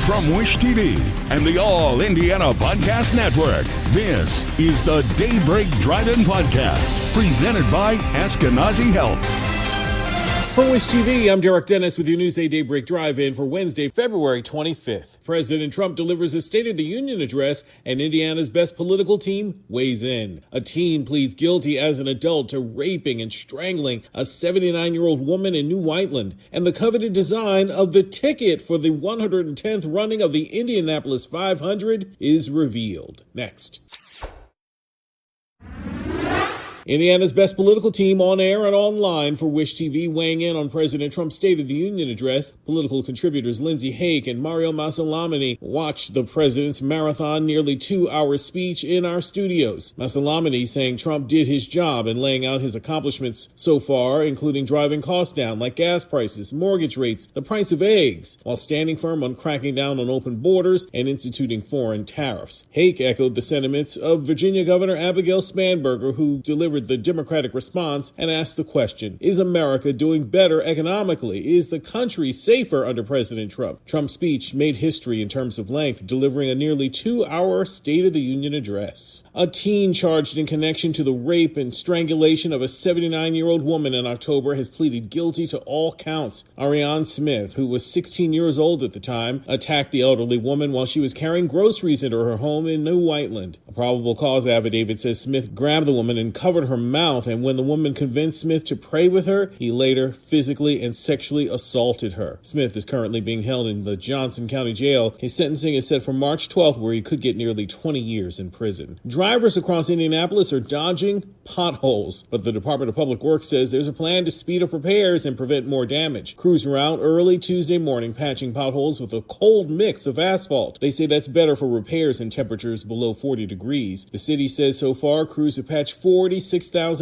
From Wish TV and the All Indiana Podcast Network, this is the Daybreak Drive-In Podcast, presented by Ashkenazi Health. From Wish TV, I'm Derek Dennis with your Newsday Daybreak Drive-In for Wednesday, February 25th. President Trump delivers a State of the Union address, and Indiana's best political team weighs in. A teen pleads guilty as an adult to raping and strangling a 79-year-old woman in New Whiteland, and the coveted design of the ticket for the 110th running of the Indianapolis 500 is revealed. Next. Indiana's best political team on air and online for Wish TV, weighing in on President Trump's State of the Union address. Political contributors Lindsay Hake and Mario Masalamani watched the president's marathon, nearly 2-hour speech in our studios. Masalamani saying Trump did his job in laying out his accomplishments so far, including driving costs down like gas prices, mortgage rates, the price of eggs, while standing firm on cracking down on open borders and instituting foreign tariffs. Hake echoed the sentiments of Virginia Governor Abigail Spanberger, who delivered the Democratic response and asked the question, is America doing better economically? Is the country safer under President Trump? Trump's speech made history in terms of length, delivering a nearly 2-hour State of the Union address. A teen charged in connection to the rape and strangulation of a 79-year-old woman in October has pleaded guilty to all counts. Ariane Smith, who was 16 years old at the time, attacked the elderly woman while she was carrying groceries into her home in New Whiteland. A probable cause affidavit says Smith grabbed the woman and covered her mouth, and when the woman convinced Smith to pray with her, he later physically and sexually assaulted her. Smith is currently being held in the Johnson County Jail. His sentencing is set for March 12th, where he could get nearly 20 years in prison. Drivers across Indianapolis are dodging potholes, but the Department of Public Works says there's a plan to speed up repairs and prevent more damage. Crews were out early Tuesday morning patching potholes with a cold mix of asphalt. They say that's better for repairs in temperatures below 40 degrees. The city says so far crews have patched 46,000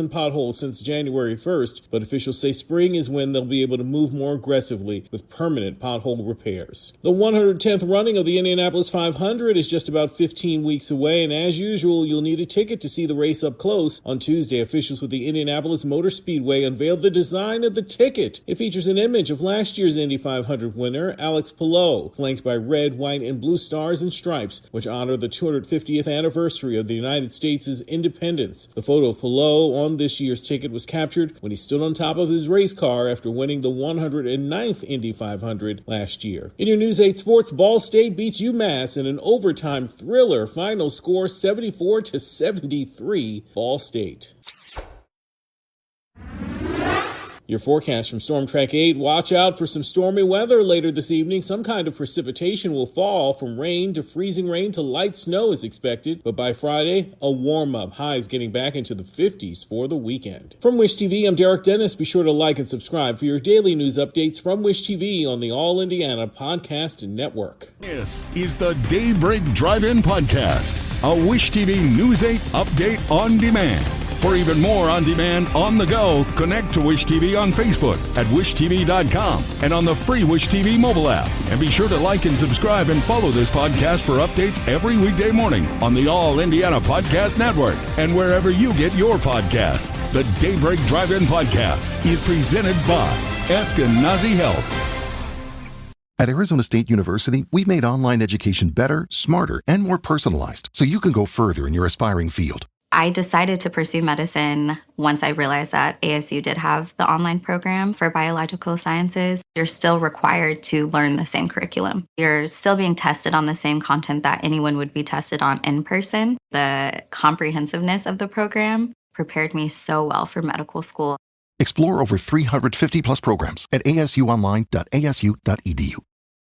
potholes since January 1st, but officials say spring is when they'll be able to move more aggressively with permanent pothole repairs. The 110th running of the Indianapolis 500 is just about 15 weeks away, and as usual, you'll need a ticket to see the race up close. On Tuesday, officials with the Indianapolis Motor Speedway unveiled the design of the ticket. It features an image of last year's Indy 500 winner, Alex Palou, flanked by red, white, and blue stars and stripes, which honor the 250th anniversary of the United States' independence. The photo of Palou on this year's ticket was captured when he stood on top of his race car after winning the 109th Indy 500 last year. In your News 8 sports, Ball State beats UMass in an overtime thriller. Final score 74-73, Ball State. Your forecast from Storm Track 8. Watch out for some stormy weather later this evening. Some kind of precipitation will fall, from rain to freezing rain to light snow is expected. But by Friday, a warm-up. Highs getting back into the 50s for the weekend. From Wish TV, I'm Derek Dennis. Be sure to like and subscribe for your daily news updates from Wish TV on the All Indiana Podcast Network. This is the Daybreak Drive-In Podcast, a Wish TV News 8 update on demand. For even more on-demand, on-the-go, connect to Wish TV on Facebook at wishtv.com and on the free Wish TV mobile app. And be sure to like and subscribe and follow this podcast for updates every weekday morning on the All Indiana Podcast Network and wherever you get your podcasts. The Daybreak Drive-In Podcast is presented by Ashkenazi Health. At Arizona State University, we've made online education better, smarter, and more personalized so you can go further in your aspiring field. I decided to pursue medicine once I realized that ASU did have the online program for biological sciences. You're still required to learn the same curriculum. You're still being tested on the same content that anyone would be tested on in person. The comprehensiveness of the program prepared me so well for medical school. Explore over 350 plus programs at asuonline.asu.edu.